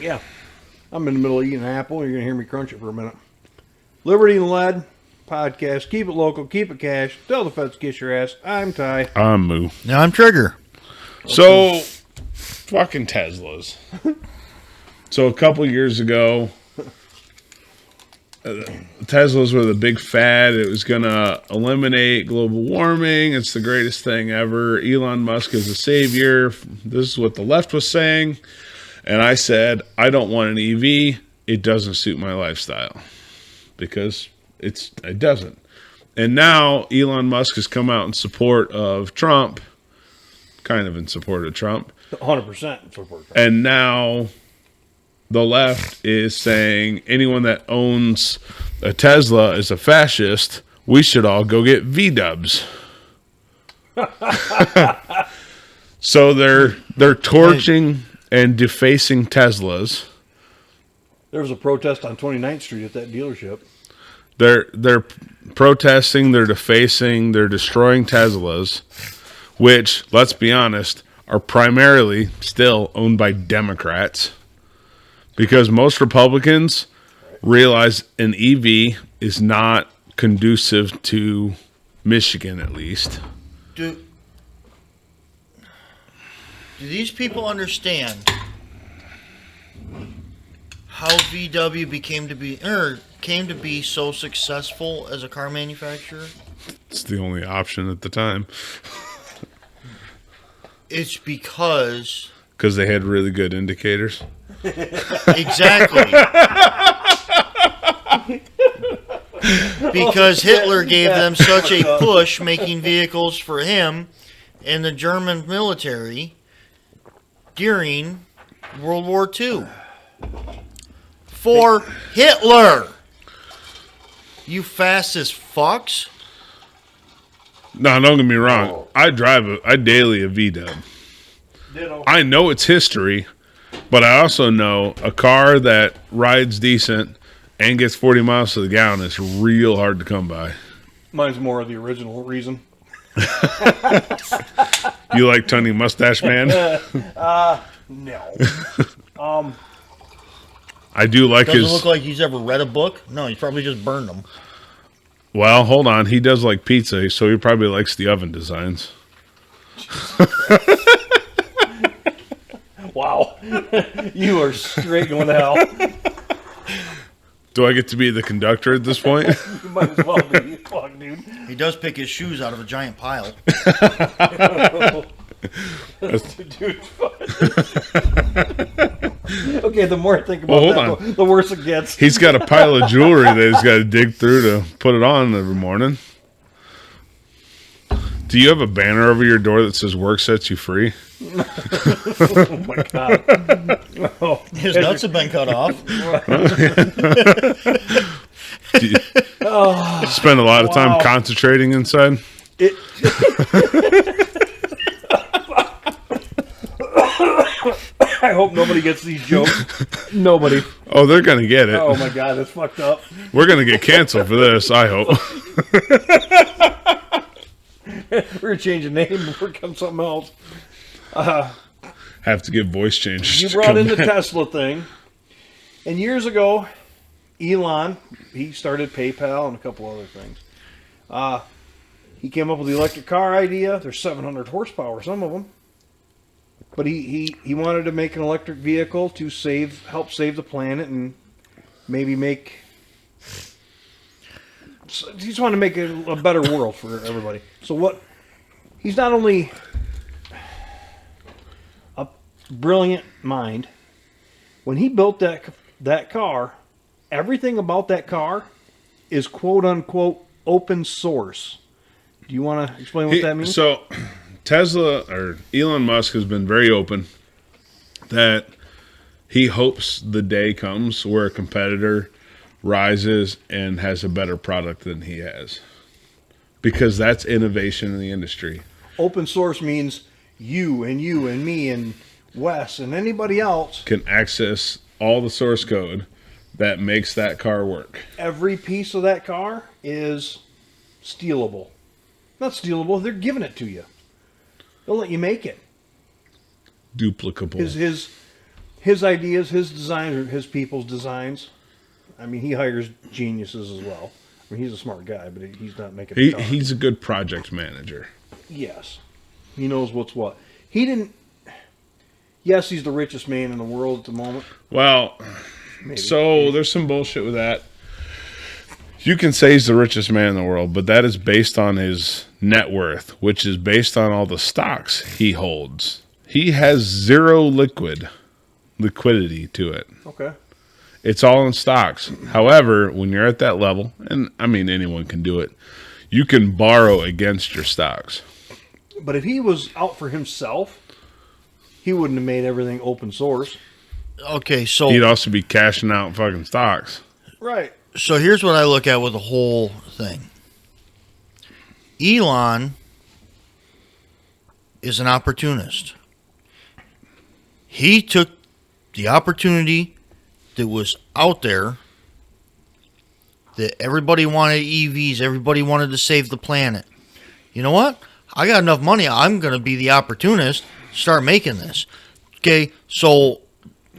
Yeah. I'm in the middle of eating an apple. You're going to hear me crunch it for a minute. Liberty and Lead podcast. Keep it local. Keep it cash. Tell the feds to kiss your ass. I'm Ty. I'm Moo. Now I'm Trigger. So, fucking Teslas. So a couple years ago, Teslas were the big fad. It was going to eliminate global warming. It's the greatest thing ever. Elon Musk is a savior. This is what the left was saying. And I said, I don't want an EV. It doesn't suit my lifestyle. Because it doesn't. And now Elon Musk has come out in support of Trump. Kind of in support of Trump. 100% in support of Trump. And now the left is saying anyone that owns a Tesla is a fascist. We should all go get V-dubs. So they're torching and defacing Teslas. There was a protest on 29th Street at that dealership. They're protesting, they're defacing, they're destroying Teslas, which, let's be honest, are primarily still owned by Democrats. Because most Republicans realize an EV is not conducive to Michigan, at least. Do these people understand how VW came to be so successful as a car manufacturer? It's the only option at the time. It's because they had really good indicators. Exactly. Because Hitler gave them such a push making vehicles for him and the German military during World War II. For Hitler. You fascist fucks. No, don't get me wrong. I daily a V-dub. Ditto. I know its history, but I also know a car that rides decent and gets 40 miles to the gallon is real hard to come by. Mine's more of the original reason. You like Tony Mustache Man? No. I do like Doesn't his... look like he's ever read a book. No, he's probably just burned them. Well, hold on. He does like pizza, so he probably likes the oven designs. Wow. You are straight going to hell. Do I get to be the conductor at this point? You might as well be. Fuck, dude. He does pick his shoes out of a giant pile. Dude, okay, the more I think about that, the worse it gets. He's got a pile of jewelry that he's got to dig through to put it on every morning. Do you have a banner over your door that says work sets you free? Oh my God. Oh, his nuts have been cut off. Do you spend a lot of time concentrating inside? I hope nobody gets these jokes. Nobody. Oh, they're going to get it. Oh my God, that's fucked up. We're going to get canceled for this, I hope. We're going to change the name before it becomes something else. Have to get voice changes. You brought in the Tesla thing. And years ago, Elon, he started PayPal and a couple other things. He came up with the electric car idea. There's 700 horsepower, some of them. But he wanted to make an electric vehicle to help save the planet and maybe he just wanted to make a better world for everybody. So he's not only a brilliant mind. When he built that car, everything about that car is quote unquote open source. Do you want to explain what that means? So Tesla or Elon Musk has been very open that he hopes the day comes where a competitor rises and has a better product than he has, because that's innovation in the industry. Open source means you and me and Wes and anybody else can access all the source code that makes that car work. Every piece of that car is stealable. Not stealable, they're giving it to you. They'll let you make it. Duplicable. his ideas, his designs, or his people's designs. I mean, he hires geniuses as well. I mean, he's a smart guy, but he's not making. He's a good project manager. Yes, he knows what's what. He didn't. Yes, he's the richest man in the world at the moment. Well, so there's some bullshit with that. You can say he's the richest man in the world, but that is based on his net worth, which is based on all the stocks he holds. He has zero liquidity to it. Okay. It's all in stocks. However, when you're at that level, and I mean anyone can do it, you can borrow against your stocks. But if he was out for himself, he wouldn't have made everything open source. Okay, so he'd also be cashing out fucking stocks. Right. So here's what I look at with the whole thing. Elon is an opportunist. He took the opportunity that was out there, that everybody wanted EVs, everybody wanted to save the planet. You know what? I got enough money. I'm going to be the opportunist, start making this. Okay, so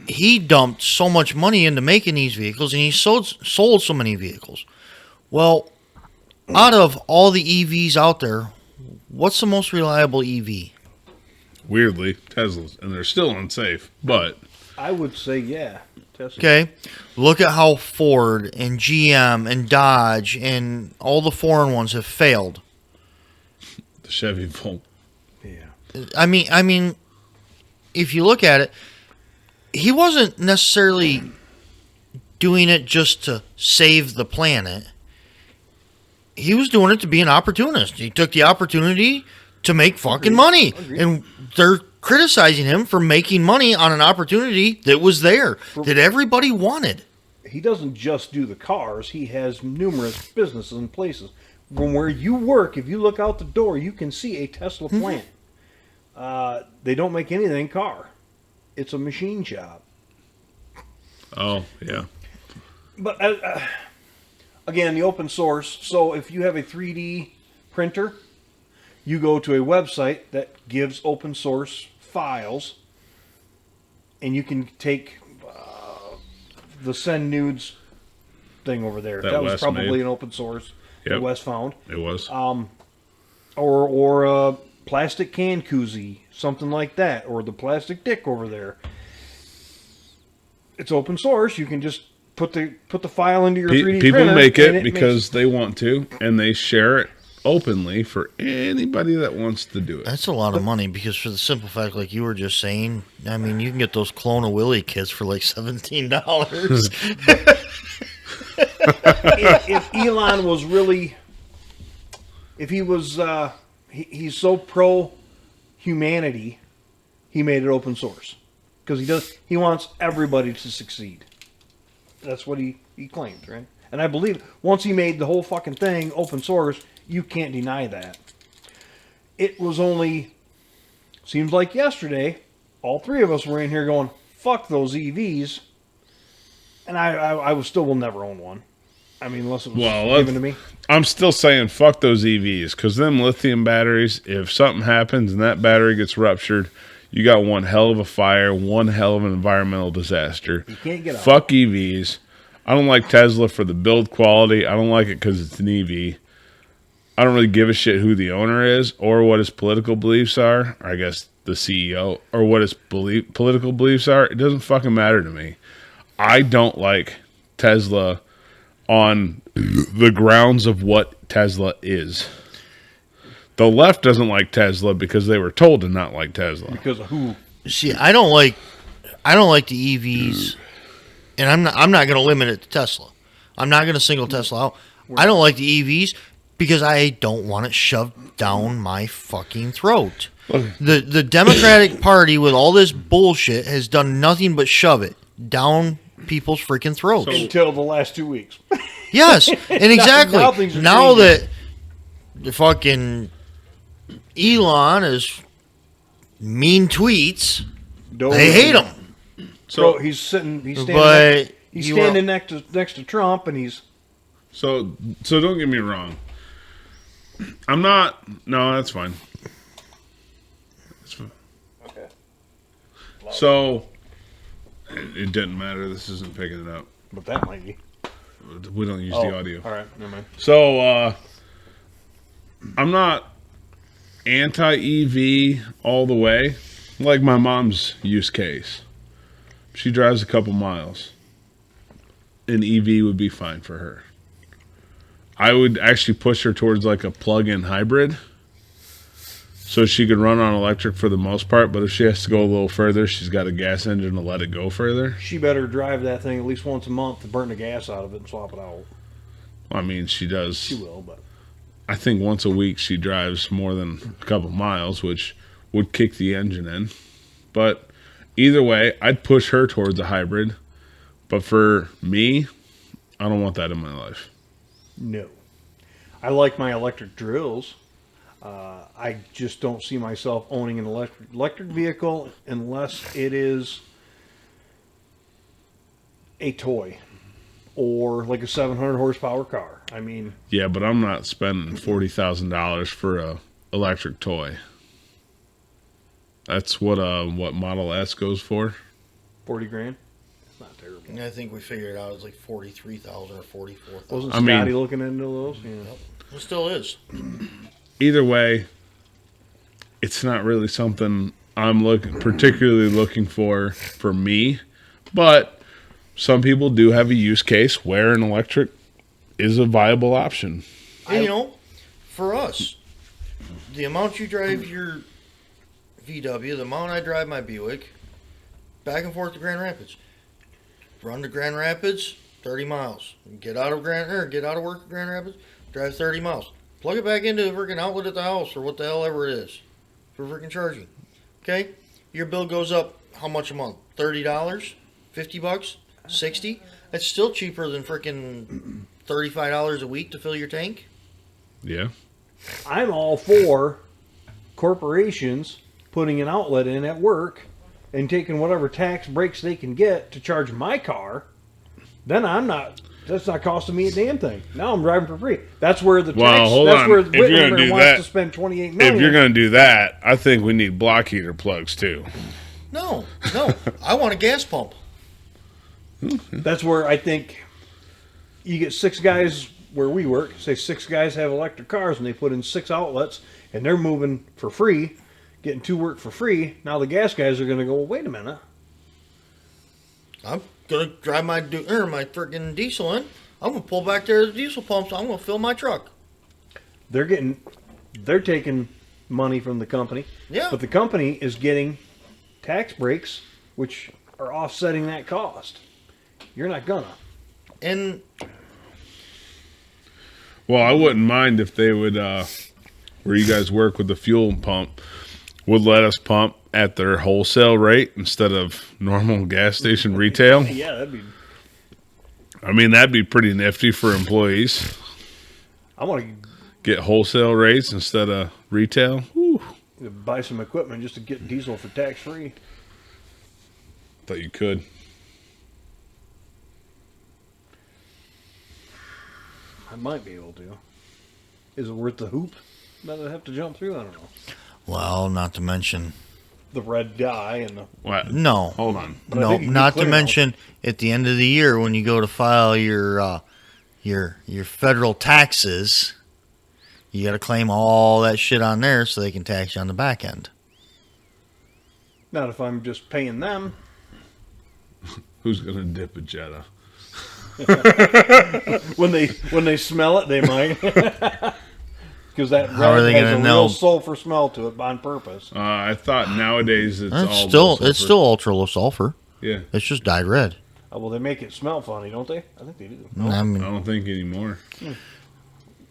he dumped so much money into making these vehicles, and he sold so many vehicles. Well, out of all the EVs out there, what's the most reliable EV? Weirdly, Teslas, and they're still unsafe, but I would say, yeah, Tesla. Okay, look at how Ford and GM and Dodge and all the foreign ones have failed. The Chevy Volt. Yeah. I mean, if you look at it, he wasn't necessarily doing it just to save the planet. He was doing it to be an opportunist. He took the opportunity to make fucking money. And they're criticizing him for making money on an opportunity that was there, that everybody wanted. He doesn't just do the cars. He has numerous businesses and places. From where you work, if you look out the door, you can see a Tesla plant. They don't make anything car. It's a machine shop. Oh, yeah. But again, the open source. So if you have a 3D printer, you go to a website that gives open source files, and you can take the send nudes thing over there. That was probably an open source. Yep. That Wes found. It was. Or a plastic can koozie, something like that, or the plastic dick over there. It's open source. You can just put the file into your 3D people printer. Make it because they want to, and they share it openly for anybody that wants to do it. That's a lot of money, because for the simple fact, like you were just saying, I mean, you can get those Clone a Willy kits for like $17. if Elon was really, if he was, he's so pro humanity, he made it open source because he wants everybody to succeed. That's what he claims, right? And I believe once he made the whole fucking thing open source, you can't deny that. It was only, seems like yesterday, all three of us were in here going, fuck those EVs. And I still will never own one. I mean, unless it was given to me. I'm still saying fuck those EVs, because them lithium batteries, if something happens and that battery gets ruptured, you got one hell of a fire, one hell of an environmental disaster. You can't get out. Fuck EVs. I don't like Tesla for the build quality. I don't like it because it's an EV. I don't really give a shit who the owner is or what his political beliefs are. Or I guess the CEO, or what his political beliefs are. It doesn't fucking matter to me. I don't like Tesla on the grounds of what Tesla is. The left doesn't like Tesla because they were told to not like Tesla. Because of who? See, I don't like the EVs, and I'm not going to limit it to Tesla. I'm not going to single Tesla out. I don't like the EVs because I don't want it shoved down my fucking throat. The Democratic Party with all this bullshit has done nothing but shove it down people's freaking throats. Until the last 2 weeks. Yes, and exactly. Now that the fucking Elon is mean tweets, they hate him. So he's standing next to Trump, and he's so don't get me wrong. I'm not. No, that's fine. That's fine. okay. So It didn't matter. This isn't picking it up. But that might be. We don't use the audio. All right, never mind. So, I'm not anti-EV all the way. Like my mom's use case. She drives a couple miles. An EV would be fine for her. I would actually push her towards like a plug-in hybrid. So she could run on electric for the most part, but if she has to go a little further, she's got a gas engine to let it go further. She better drive that thing at least once a month to burn the gas out of it and swap it out. I mean, she does. She will, but I think once a week she drives more than a couple miles, which would kick the engine in. But either way, I'd push her towards a hybrid. But for me, I don't want that in my life. no. I like my electric drills. I just don't see myself owning an electric vehicle unless it is a toy or like a 700 horsepower car. I mean, Yeah, but I'm not spending $40,000 for a electric toy. That's what Model S goes for. 40 grand. It's not terrible. And I think we figured it out. It was like 43,000 or 44,000. Wasn't I mean- Scotty looking into those? Yeah. It still is. Either way, it's not really something I'm particularly looking for me. But some people do have a use case where an electric is a viable option. And, you know, for us, the amount you drive your VW, the amount I drive my Buick, back and forth to Grand Rapids. Run to Grand Rapids, 30 miles. Get out of work at Grand Rapids, drive 30 miles. Plug it back into a freaking outlet at the house or what the hell ever it is for freaking charging. Okay? Your bill goes up how much a month? $30? $50? $60? That's still cheaper than freaking $35 a week to fill your tank. Yeah. I'm all for corporations putting an outlet in at work and taking whatever tax breaks they can get to charge my car. Then that's not costing me a damn thing. Now I'm driving for free. That's where the Well, tax, hold that's on. where If you're gonna Whitmer do wants that- to spend $28 million. If you're going to do that, I think we need block heater plugs too. No. I want a gas pump. That's where I think you get 6 guys where we work. Say 6 guys have electric cars and they put in 6 outlets and they're moving for free, getting to work for free. Now the gas guys are going to go, well, wait a minute. I'm gonna drive my freaking diesel in. I'm gonna pull back there to the diesel pumps. I'm gonna fill my truck. They're taking money from the company. Yeah. But the company is getting tax breaks, which are offsetting that cost. You're not gonna. And Well, I wouldn't mind if they would, where you guys work with the fuel pump, would let us pump at their wholesale rate instead of normal gas station retail. Yeah, that'd be. I mean, that'd be pretty nifty for employees. I want Get wholesale rates instead of retail. Whew. to buy some equipment just to get diesel for tax free. Thought you could. I might be able to. Is it worth the hoop that I have to jump through? I don't know. well, not to mention The red dye and the. What? no, Hold on. But I no, think you can not clear to now. mention at the end of the year when you go to file your federal taxes, you got to claim all that shit on there so they can tax you on the back end. Not if I'm just paying them. Who's going to dip a Jetta? When they smell it, they might. Because that How are red they has gonna a know? real sulfur smell to it on purpose. I thought nowadays it's all It's still ultra low sulfur. Yeah, It's just dyed red. Well, they make it smell funny, don't they? I think they do. No? I I mean, don't think anymore.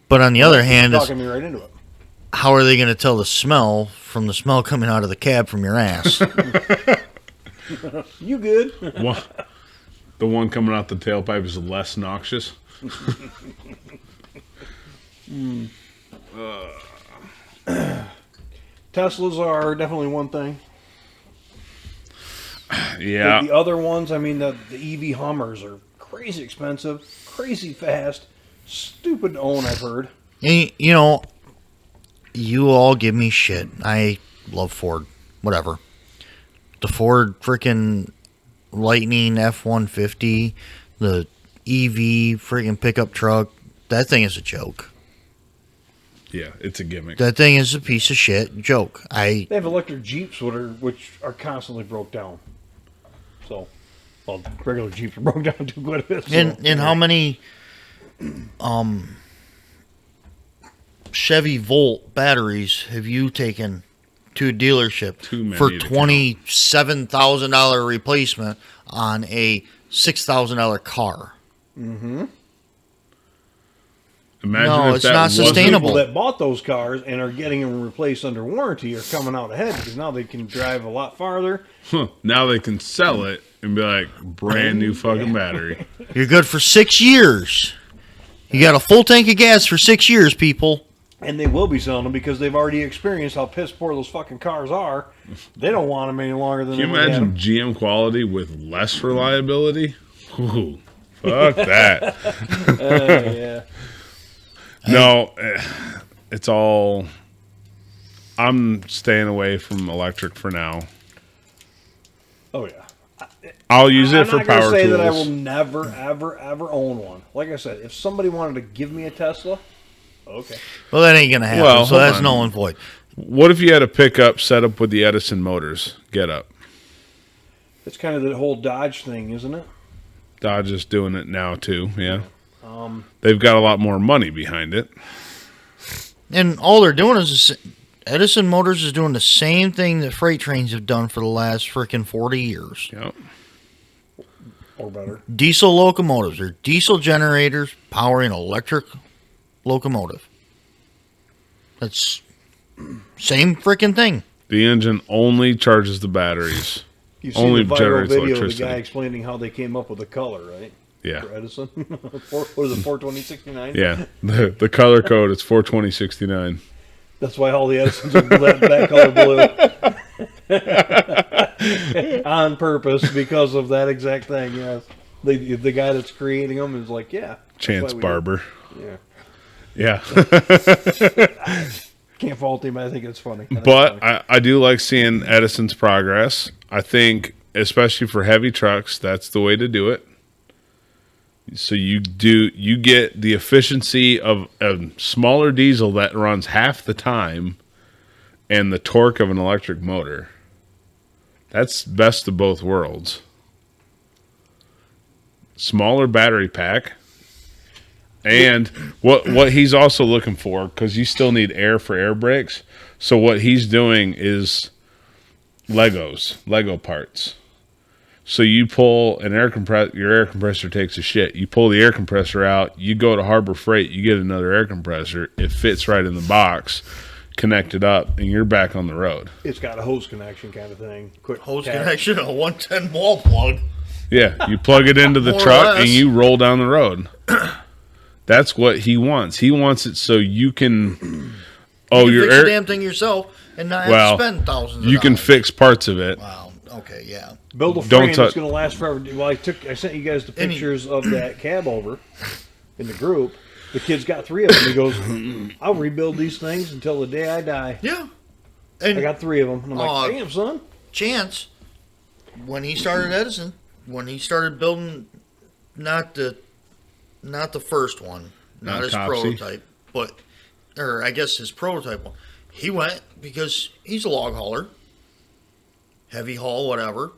but on the other hand, talking me right into it. how are they going to tell the smell from the smell coming out of the cab from your ass? You good? What? The one coming out the tailpipe is less noxious. Teslas are definitely one thing. Yeah. The other ones, I mean, the EV Hummers are crazy expensive, crazy fast, stupid to own, I've heard. And, you know, you all give me shit. I love Ford. Whatever. The Ford freaking Lightning F-150, the EV friggin' pickup truck, that thing is a joke. Yeah, it's a gimmick. That thing is a piece of shit joke. They have electric Jeeps which are constantly broke down. So, well, regular Jeeps are broke down too quite a bit. So, and how many Chevy Volt batteries have you taken to a dealership Too many for to count. $27,000 replacement on a $6,000 car? Mm-hmm. Imagine No, if it's that not wasn't- sustainable. People that bought those cars and are getting them replaced under warranty are coming out ahead because now they can drive a lot farther. Now they can sell it and be like, brand new fucking battery. You're good for 6 years. You got a full tank of gas for 6 years, people. And they will be selling them because they've already experienced how piss poor those fucking cars are. They don't want them any longer than Can you they would have imagine GM quality with less reliability? Ooh, fuck that. yeah. No, it's all. I'm staying away from electric for now. Oh, yeah. I'll use it I'm for not gonna power say tools. that I will never, ever, ever own one. Like I said, if somebody wanted to give me a Tesla, okay. Well, that ain't going to happen, Well, so hold that's on. null and void. What if you had a pickup set up with the Edison motors? Get up. It's kind of the whole Dodge thing, isn't it? Dodge is doing it now too. Yeah, they've got a lot more money behind it. And all they're doing is Edison Motors is doing the same thing that freight trains have done for the last freaking 40 years. Yep. Or better. Diesel locomotives or diesel generators powering electric locomotive. That's same freaking thing. The engine only charges the batteries. You've seen Only the viral generates video of the electricity. guy explaining how they came up with the color, right? Yeah. For Edison. What was it, 42069? Yeah. The color code is 42069. That's why all the Edisons are that color blue. On purpose, because of that exact thing, yes. The guy that's creating them is like, yeah. that's Chance why we- Barber. Yeah. Yeah. Can't fault him. I think it's funny. I think it's But funny. I do like seeing Edison's progress. I think, especially for heavy trucks, that's the way to do it. So you get the efficiency of a smaller diesel that runs half the time and the torque of an electric motor. That's best of both worlds. Smaller battery pack. And what he's also looking for, because you still need air for air brakes. So what he's doing is Lego parts. So you pull an air compressor, your air compressor takes a shit. You pull the air compressor out, you go to Harbor Freight, you get another air compressor. It fits right in the box, connect it up, and you're back on the road. It's got a hose connection kind of thing. Quick Hose tap. connection, a 110 wall plug. Yeah, you plug it into the More or truck less. and you roll down the road. That's what he wants. He wants it so you can. Oh, You your fix air. the damn thing yourself and not have Well, to spend thousands of you can dollars. fix parts of it. Wow. Okay, yeah. Build a Don't frame touch- that's going to last forever. Well, I sent you guys the Any- pictures of that cab over in the group. The kid's got 3 of them. He goes, I'll rebuild these things until the day I die. Yeah. And I got 3 of them. And I'm Aw. like, damn, son. Chance, when he started Edison, when he started building not the first one, not Not his Topsy. prototype, or I guess his prototype one. He went because he's a log hauler, heavy haul, whatever.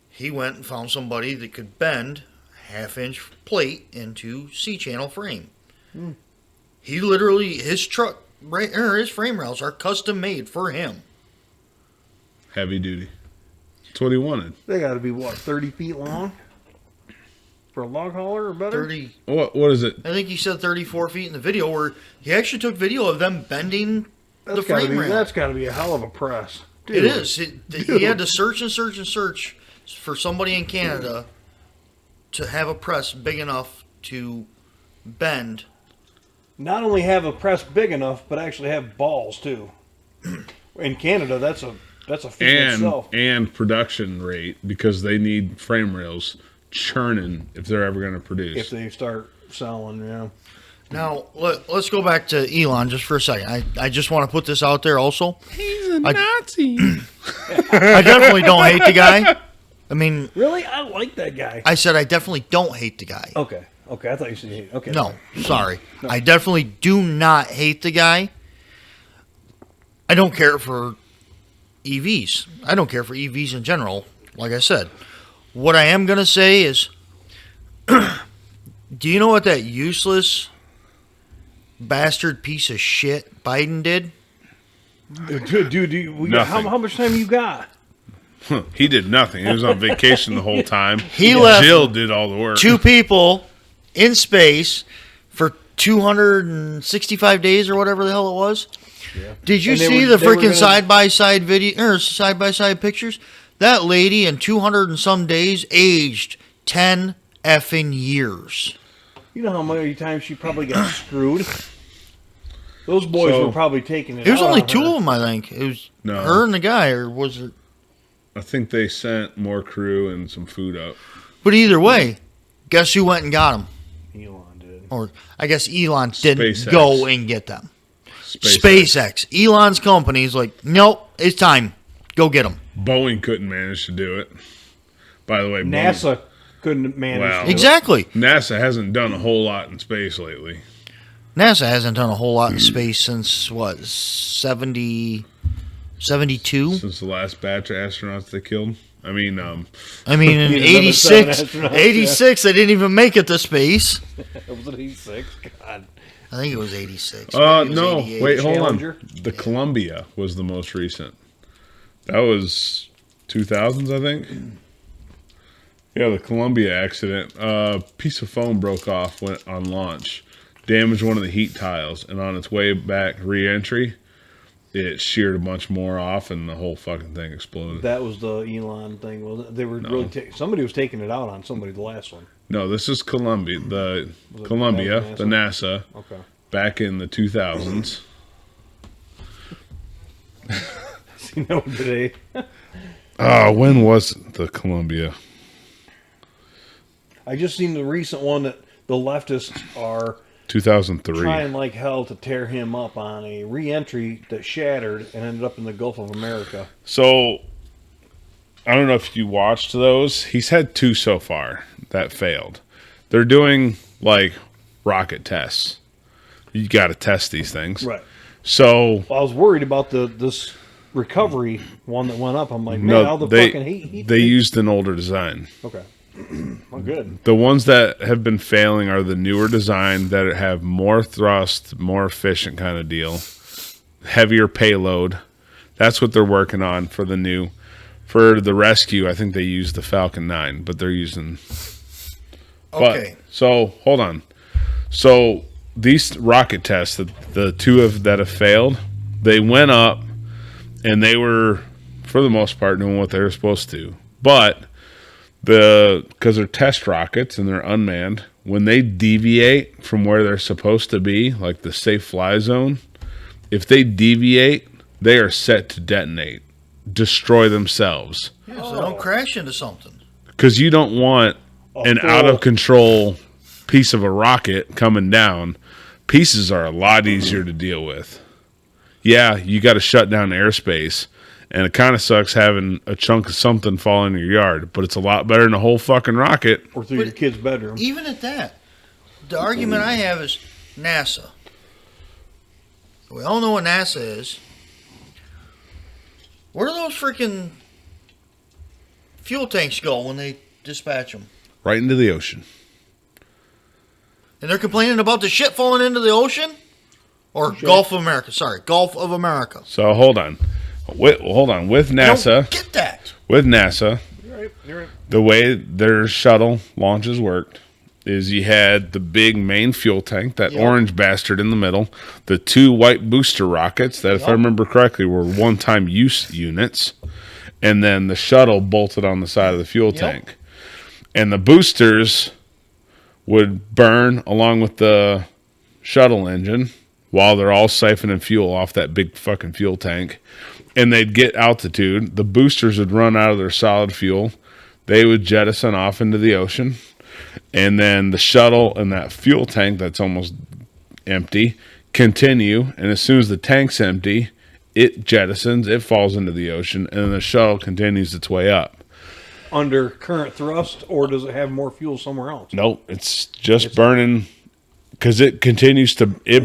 He went and found somebody that could bend half-inch plate into C-channel frame. He literally, his truck, his frame rails are custom made for him. Heavy duty. That's what he wanted. They got to be, what, 30 feet long? For a log hauler or better? 30, What is it? I think he said 34 feet in the video, where he actually took video of them bending the That's gotta frame rail. That's got to be a hell of a press. Dude. It is. He had to search and search and search for somebody in Canada to have a press big enough to bend. Not only have a press big enough, but actually have balls, too. In Canada, that's a feat in itself. And production rate, because they need frame rails churning if they're ever going to produce. If they start selling, yeah. Now, let's go back to Elon just for a second. I just want to put this out there also. He's a Nazi. I definitely don't hate the guy. I mean, Really? I like that guy. I said I definitely don't hate the guy. Okay. I thought you said you hate. Okay. No, sorry. I definitely do not hate the guy. I don't care for EVs. I don't care for EVs in general, like I said. What I am going to say is, do you know what that useless bastard piece of shit Biden did? Dude, how much time you got? He did nothing. He was on vacation the whole time. He left Jill did all the work. 2 people in space for 265 days or whatever the hell it was. Yeah. Did you And they see were- the they were freaking gonna- side-by-side video or side-by-side pictures? That lady in 200 and some days aged 10 effing years. You know how many times she probably got screwed? Those boys So- were probably taking it It was out only on 2 her. of them, I think. It was No. her and the guy, or was it? I think they sent more crew and some food up. But either way, guess who went and got them? Elon did. Or I guess Elon didn't SpaceX. go and get them. SpaceX. Elon's company's like, nope, it's time. Go get them. Boeing couldn't manage to do it. By the way, NASA couldn't manage Wow. to do it. Exactly. NASA hasn't done a whole lot in space lately. NASA hasn't done a whole lot in space since, what, 72? Since the last batch of astronauts they killed. I mean, I mean, in Need another 86, 7 astronauts, 86, they didn't even make it to space. Was it 86? God. I think it was 86. Maybe it was no, 88. wait, hold Challenger? on. The Columbia was the most recent. That was 2000s, I think. Yeah, the Columbia accident. Piece of foam broke off went on launch, damaged one of the heat tiles, and on its way back re-entry, it sheared a bunch more off, and the whole fucking thing exploded. That was the Elon thing, wasn't it? They were really somebody was taking it out on somebody, the last one. No, this is Columbia, the Was it Columbia, NASA? the NASA, Okay. back in the 2000s. Seen that one today. When was the Columbia? I just seen the recent one that the leftists are 2003. trying like hell to tear him up on a re-entry that shattered and ended up in the Gulf of America. So, I don't know if you watched those. He's had 2 so far that failed. They're doing like rocket tests. You got to test these things. Right. So, Well, I was worried about this recovery one that went up. I'm like, man, no, all the they fucking heat. they used an older design. Okay. Well, good. The ones that have been failing are the newer design that have more thrust, more efficient kind of deal, heavier payload. That's what they're working on for the new. For the rescue, I think they use the Falcon 9, but they're using. Okay. But, so hold on. So these rocket tests, the 2 that have failed, they went up, and they were, for the most part, doing what they were supposed to. But because they're test rockets and they're unmanned, when they deviate from where they're supposed to be, like the safe fly zone, if they deviate, they are set to detonate, destroy themselves. Yeah, so don't crash into something. Because you don't want an full- out of control piece of a rocket coming down. Pieces are a lot easier to deal with. Yeah, you got to shut down airspace, and it kind of sucks having a chunk of something fall in your yard, but it's a lot better than a whole fucking rocket. Or through your kid's bedroom. Even at that, the argument I have is NASA. We all know what NASA is. Where do those freaking fuel tanks go when they dispatch them? Right into the ocean. And they're complaining about the shit falling into the ocean? Or Gulf of America. Sorry, Gulf of America. So hold on. With I NASA, don't get that. with NASA, You're right. the way their shuttle launches worked is you had the big main fuel tank, that Yep. orange bastard in the middle, the 2 white booster rockets that, if I Yep. remember correctly, were one-time use units, and then the shuttle bolted on the side of the fuel Yep. tank. And the boosters would burn along with the shuttle engine while they're all siphoning fuel off that big fucking fuel tank. And they'd get altitude. The boosters would run out of their solid fuel. They would jettison off into the ocean. And then the shuttle and that fuel tank that's almost empty continue. And as soon as the tank's empty, it jettisons, it falls into the ocean, and then the shuttle continues its way up. under current thrust, or does it have more fuel somewhere else? Nope, it's just burning because it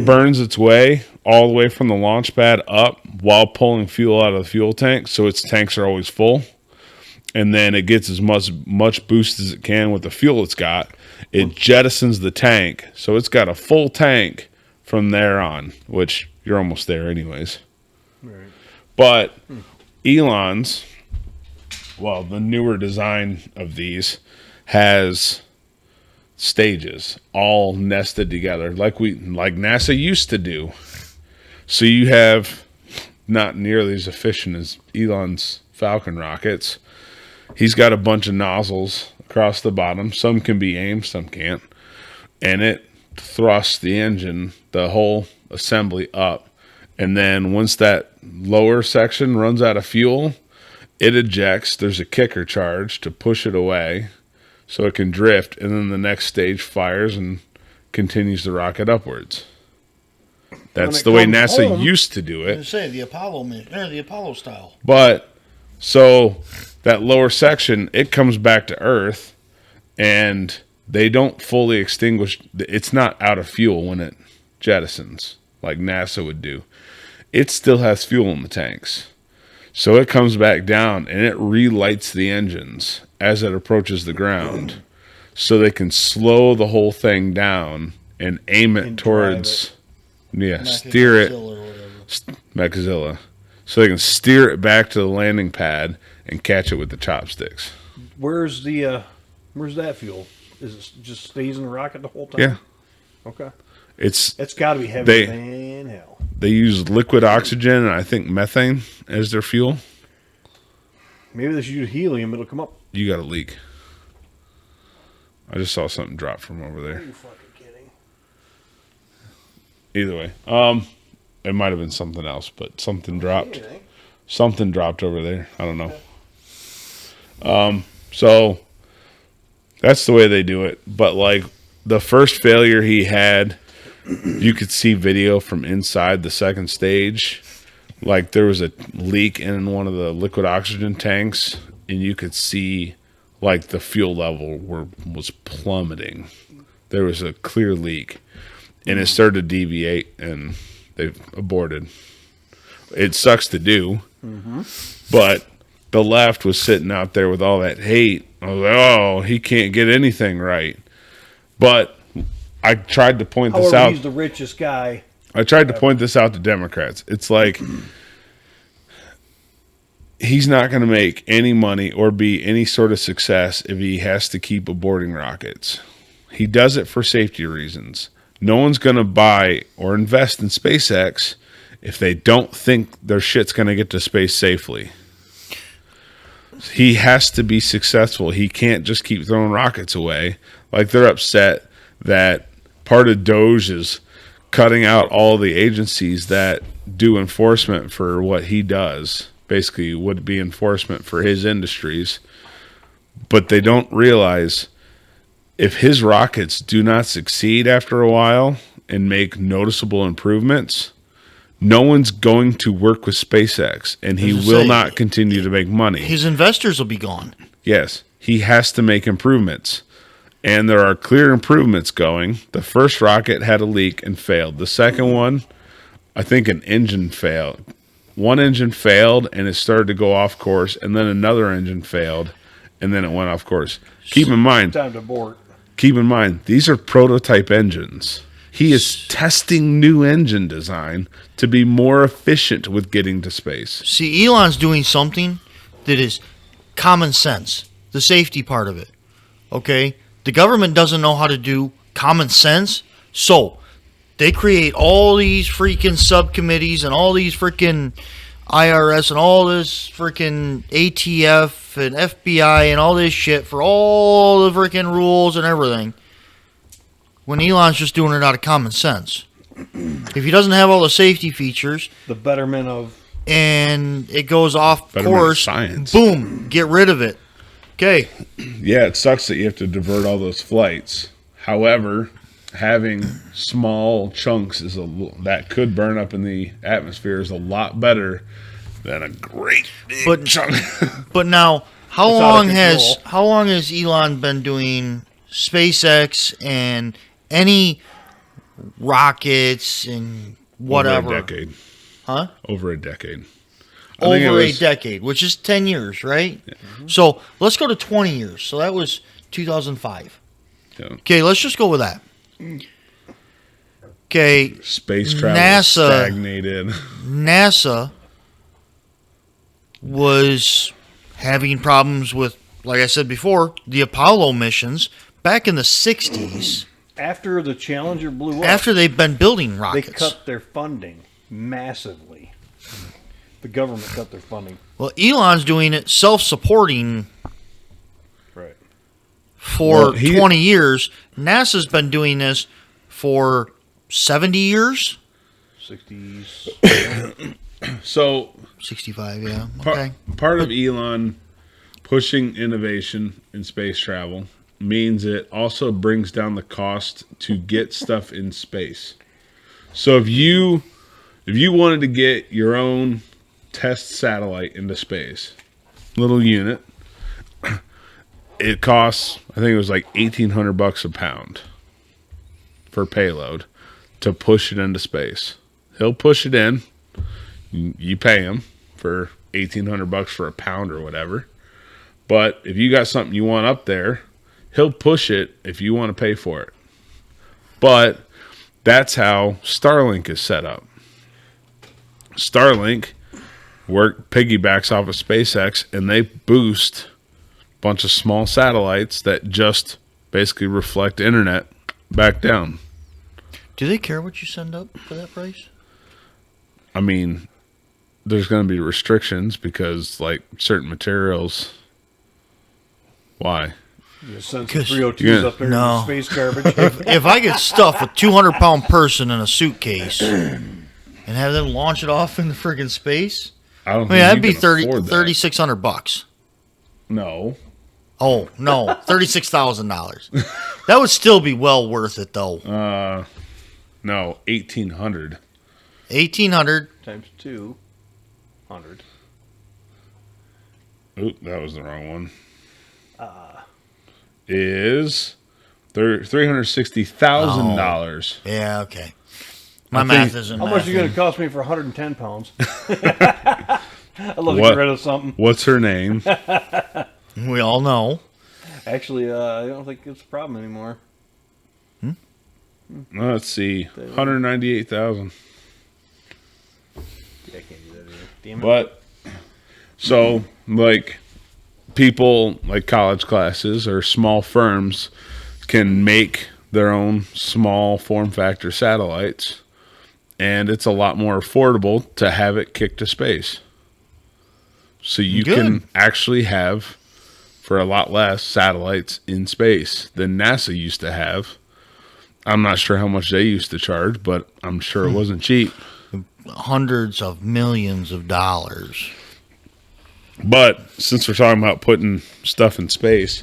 burns its way all the way from the launch pad up while pulling fuel out of the fuel tank, so its tanks are always full. And then it gets as much boost as it can with the fuel it's got. It jettisons the tank, so it's got a full tank from there on, which you're almost there anyways. Right. But Elon's, well, the newer design of these has stages all nested together like NASA used to do. So you have not nearly as efficient as Elon's Falcon rockets. He's got a bunch of nozzles across the bottom. Some can be aimed, some can't. And it thrusts the engine, the whole assembly up. And then once that lower section runs out of fuel, it ejects. There's a kicker charge to push it away so it can drift. And then the next stage fires and continues the rocket upwards. That's the way NASA used to do it. I was gonna say the Apollo style. But so that lower section, it comes back to Earth, and they don't fully extinguish. It's not out of fuel when it jettisons like NASA would do. It still has fuel in the tanks. So it comes back down, and it relights the engines as it approaches the ground so they can slow the whole thing down and aim it towards, steer it, Mechazilla. So they can steer it back to the landing pad and catch it with the chopsticks. Where's that fuel? Is it just stays in the rocket the whole time? Yeah. Okay. It's got to be heavy than hell. They use liquid oxygen and I think methane as their fuel. Maybe they should use helium. It'll come up. You got a leak. I just saw something drop from over there. Are you fucking kidding? Either way. It might have been something else, but something dropped. Something dropped over there. I don't know. So that's the way they do it. But like the first failure he had, you could see video from inside the second stage. Like there was a leak in one of the liquid oxygen tanks, and you could see like the fuel level was plummeting. There was a clear leak, and it started to deviate, and they aborted. It sucks to do, but the left was sitting out there with all that hate. I was like, oh, he can't get anything right. But I tried to point this out. He's the richest guy. I tried to point this out to Democrats. It's like he's not going to make any money or be any sort of success if he has to keep aborting rockets. He does it for safety reasons. No one's going to buy or invest in SpaceX if they don't think their shit's going to get to space safely. He has to be successful. He can't just keep throwing rockets away. Like they're upset that part of DOGE is cutting out all the agencies that do enforcement for what he does. Basically would be enforcement for his industries. But they don't realize if his rockets do not succeed after a while and make noticeable improvements, no one's going to work with SpaceX, and he will not continue to make money. His investors will be gone. Yes, he has to make improvements. And there are clear improvements going. The first rocket had a leak and failed. The second one, I think an engine failed. One engine failed, and it started to go off course, and then another engine failed, and then it went off course. Keep in mind, Time to abort. Keep in mind, these are prototype engines. He is testing new engine design to be more efficient with getting to space. See, Elon's doing something that is common sense, the safety part of it. Okay? The government doesn't know how to do common sense, so they create all these freaking subcommittees and all these freaking IRS and all this freaking ATF and FBI and all this shit for all the freaking rules and everything, when Elon's just doing it out of common sense. If he doesn't have all the safety features, the betterment of, and it goes off course, science. Boom, get rid of it. Okay. Yeah, it sucks that you have to divert all those flights. However, having small chunks that could burn up in the atmosphere is a lot better than a great big chunk. But now, How It's out of long control. how long has Elon been doing SpaceX and any rockets and whatever? Over a decade. Huh? Over a decade. I think it Over a was- decade, which is 10 years, right? So let's go to 20 years. So that was 2005. Yeah. Okay, let's just go with that. Okay, Space travel NASA- stagnated. NASA was having problems with, like I said before, the Apollo missions back in the 60s After the Challenger blew up, after they've been building they rockets. cut their funding massively. The government cut their funding. Well, Elon's doing it self-supporting Right. for Well, he- 20 years. NASA's been doing this for 70 years? 60s. So 65, yeah. Par- Okay. part of Elon pushing innovation in space travel means it also brings down the cost to get stuff in space. So if you wanted to get your own test satellite into space, little unit, it costs, I think it was like $1,800 a pound for payload to push it into space. He'll push it in. You pay him for $1,800 for a pound or whatever. But if you got something you want up there, he'll push it if you want to pay for it. But that's how Starlink is set up. Starlink piggybacks off of SpaceX, and they boost a bunch of small satellites that just basically reflect internet back down. Do they care what you send up for that price? I mean, there's going to be restrictions because, like, certain materials. Why? You send some Because- 302s Yeah. up there No. in space garbage. If I could stuff a 200-pound person in a suitcase and have them launch it off into friggin' space, I don't I mean, think that'd you be can 30, afford that. $3,600. No. Oh, no, $36,000. That would still be well worth it, though. No, 1,800. 1,800. Times 200. Oop, that was the wrong one. Is $360,000. Yeah, okay. My I math think- isn't How much is it going mathing. to cost me for 110 pounds? I'd love to What? get rid of something. What's her name? We all know. Actually, I don't think it's a problem anymore. Let's see, 198,000. Yeah, I can't do that either. Damn it. But so, like, people like college classes or small firms can make their own small form factor satellites, and it's a lot more affordable to have it kicked to space. So you Good. can actually have, for a lot less, satellites in space than NASA used to have. I'm not sure how much they used to charge, but I'm sure it wasn't cheap. Hundreds of millions of dollars. But since we're talking about putting stuff in space,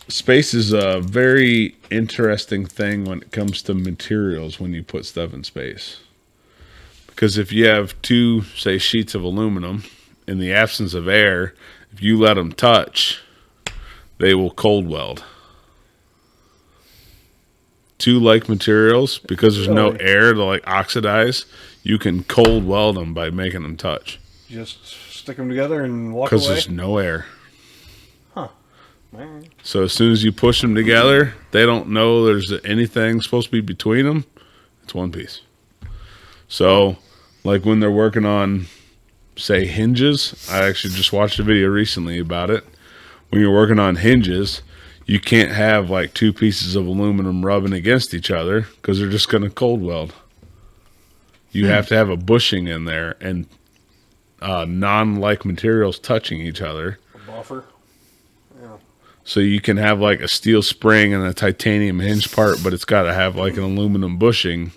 space is a very interesting thing when it comes to materials when you put stuff in space. Because if you have two, say, sheets of aluminum, in the absence of air, if you let them touch, they will cold weld. Two like materials, because there's no Really? air to like oxidize, you can cold weld them by making them touch. Just stick them together and walk Because away. there's no air. All right. So as soon as you push them together, they don't know there's anything supposed to be between them. It's one piece. So, like when they're working on, say, hinges, I actually just watched a video recently about it. When you're working on hinges, you can't have like two pieces of aluminum rubbing against each other because they're just going to cold weld. You have to have a bushing in there and non-like materials touching each other. A buffer. So you can have like a steel spring and a titanium hinge part, but it's got to have like an aluminum bushing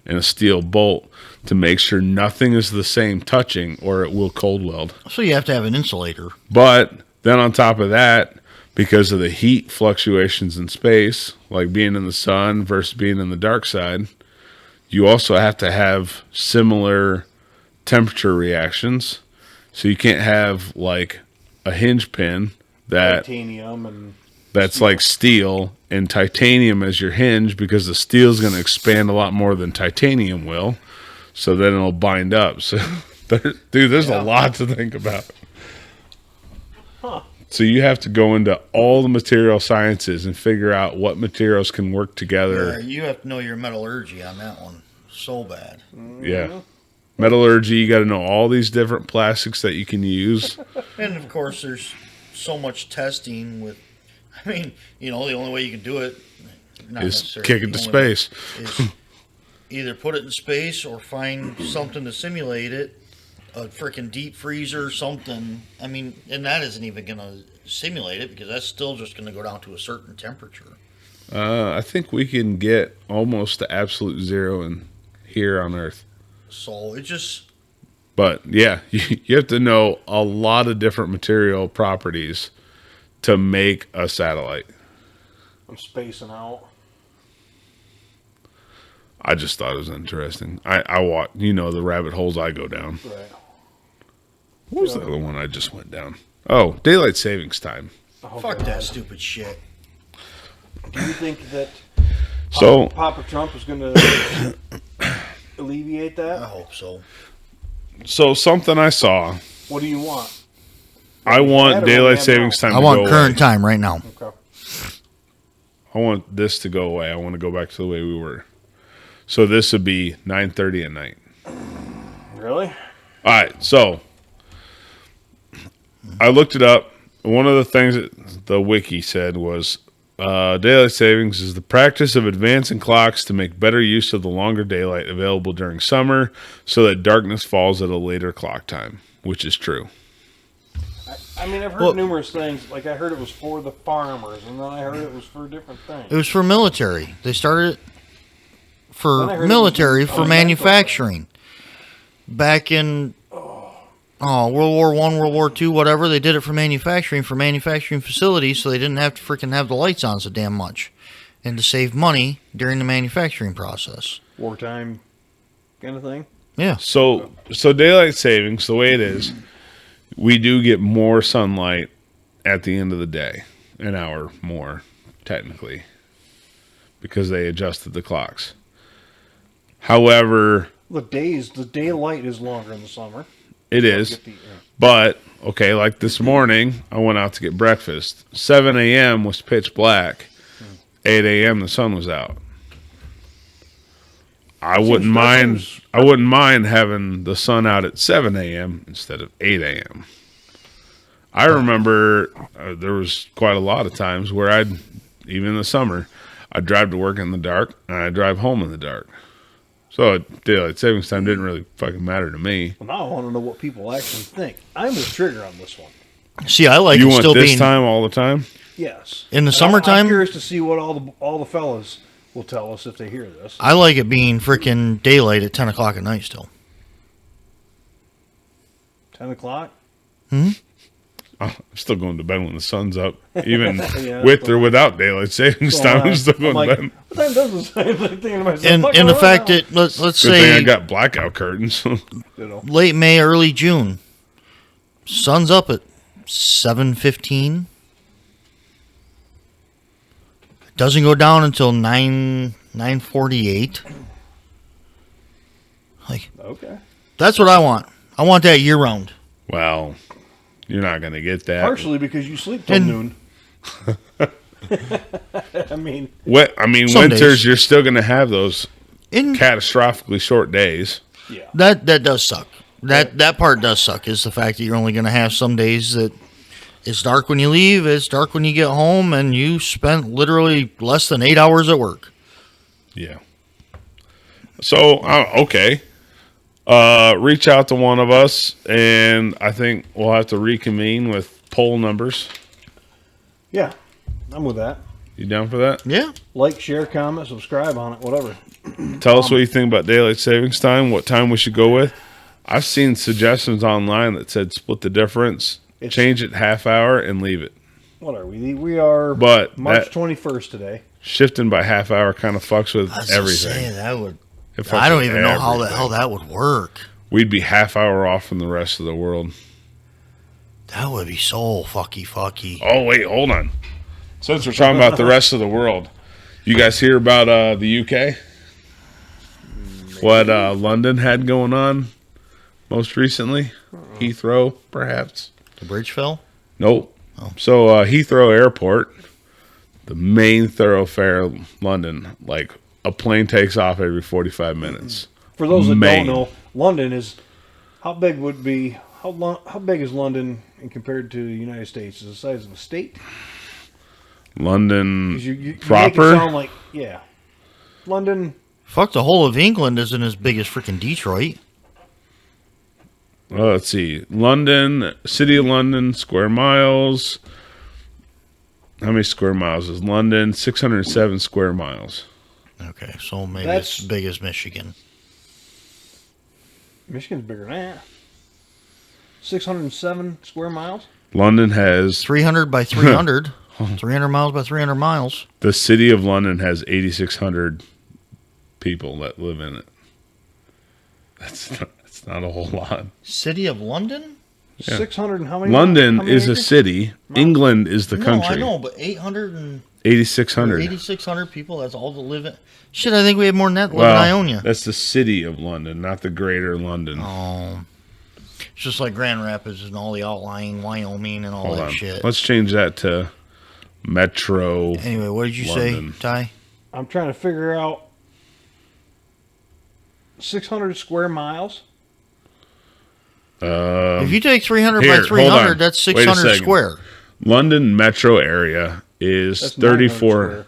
and a steel bolt to make sure nothing is the same touching or it will cold weld. So you have to have an insulator. But then on top of that, because of the heat fluctuations in space, like being in the sun versus being in the dark side, you also have to have similar temperature reactions. So you can't have like a hinge pin that Titanium and that's steel. like steel and titanium as your hinge because the steel's going to expand a lot more than titanium will. So then it'll bind up. So, dude, there's a lot to think about. Huh. So you have to go into all the material sciences and figure out what materials can work together. Yeah, you have to know your metallurgy on that one so bad. Yeah. Metallurgy, you got to know all these different plastics that you can use. And of course, there's so much testing with. I mean, the only way you can do it not Is necessarily kick the it to only way, space. is either put it in space or find something to simulate it, a freaking deep freezer, something. I mean, and that isn't even going to simulate it because that's still just going to go down to a certain temperature. I think we can get almost to absolute zero in here on Earth. So it just. But yeah, you have to know a lot of different material properties to make a satellite. I'm spacing out. I just thought it was interesting. I watch, the rabbit holes I go down. Right. What was the other one I just went down? Oh, daylight savings time. Oh, Fuck God. that stupid shit. Do you think that So Papa Trump is going to alleviate I that? hope so. something I saw. What do you want? I want That or daylight what savings time I to want go current away. time right now. Okay. I want this to go away. I want to go back to the way we were. So this would be 9:30 at night. Really? All right, so I looked it up. One of the things that the wiki said was daylight savings is the practice of advancing clocks to make better use of the longer daylight available during summer so that darkness falls at a later clock time, which is true. I mean, I've heard Well- numerous things. Like, I heard it was for the farmers, and then I heard it was for different things. It was for military. They started it Then I for heard it military was for a manufacturing. Back in World War I, World War II, whatever, they did it for manufacturing facilities, so they didn't have to freaking have the lights on so damn much, and to save money during the manufacturing process. Wartime kind of thing. Yeah, So daylight savings, the way it is, we do get more sunlight at the end of the day, an hour more, technically, because they adjusted the clocks. However, The daylight is longer in the summer. it is, Get the- but, okay, like this morning, I went out to get breakfast. 7 a.m. was pitch black. 8 a.m. the sun was out. I wouldn't mind having the sun out at 7 a.m. instead of 8 a.m. I remember there was quite a lot of times where even in the summer, I'd drive to work in the dark and I'd drive home in the dark. So daylight savings time didn't really fucking matter to me. Well, now I want to know what people actually think. I'm the trigger on this one. see, I like You it want still this being time all the time? Yes. in the And summertime. I'm curious to see what all the fellas will tell us if they hear this. I like it being freaking daylight at 10 o'clock at night still. 10 o'clock? I'm still going to bed when the sun's up, even Yeah, with or without daylight savings So, time. I'm still going I'm to like, bed. what time does this? I'm like thinking to myself, And fuck, and the I don't fact know. that let's Good thing I say got blackout curtains. You know. late May, early June, sun's up at 7:15. Doesn't go down until 9:48. Like Okay. that's what I want. I want that year round. Well, you're not going to get that. Partially because you sleep till And- noon. I mean, Some winters, days. you're still going to have those And catastrophically short days. yeah. that does suck. That part does suck. Is the fact that you're only going to have some days that it's dark when you leave, it's dark when you get home, and you spent literally less than 8 hours at work. Yeah. So, okay. Reach out to one of us, and I think we'll have to reconvene with poll numbers. Yeah. I'm with that. You down for that? Yeah. Like, share, comment, subscribe on it, whatever. Tell us what you think about daylight savings time, what time we should go with. I've seen suggestions online that said split the difference, change it half hour, and leave it. What are we? We are But March that- 21st today. Shifting by half hour kind of fucks with I was gonna everything. say, that would. It fucks I don't with even know how the everything. hell that would work. We'd be half hour off from the rest of the world. That would be so fucky. Oh, wait, hold on. Since we're talking about the rest of the world, you guys hear about the UK? What London had going on most recently? Heathrow, perhaps? The bridge fell? Nope. Oh. So Heathrow Airport, the main thoroughfare of London, like a plane takes off every 45 minutes. For those that Maine. don't know, London is how big would be how big is London in compared to the United States? Is it the size of a state? London 'Cause you proper? make it sound like London. Fuck, the whole of England isn't as big as freaking Detroit. Well, let's see. London, City of London, square miles. How many square miles is London? 607 square miles. Okay, so maybe That's- it's as big as Michigan. Michigan's bigger than that. 607 square miles. London has 300 by 300. 300 miles by 300 miles. the city of London has 8,600 people that live in it. That's not a whole lot. City of London? Yeah. 600 and how many? London how many is a acres? city. England is the No, country. I know, but 800 and 8,600. 8,600 people, that's all that live in. Shit, I think we have more than that live in Well, Ionia. that's the city of London, not the greater London. Oh. It's just like Grand Rapids and all the outlying Wyoming and all Hold that on. shit. Let's change that to Metro. Anyway, what did you London. say, Ty? I'm trying to figure out 600 square miles. If you take 300 here, by hold 300, on. that's Wait a 600 second. square. London metro area is That's 900 34.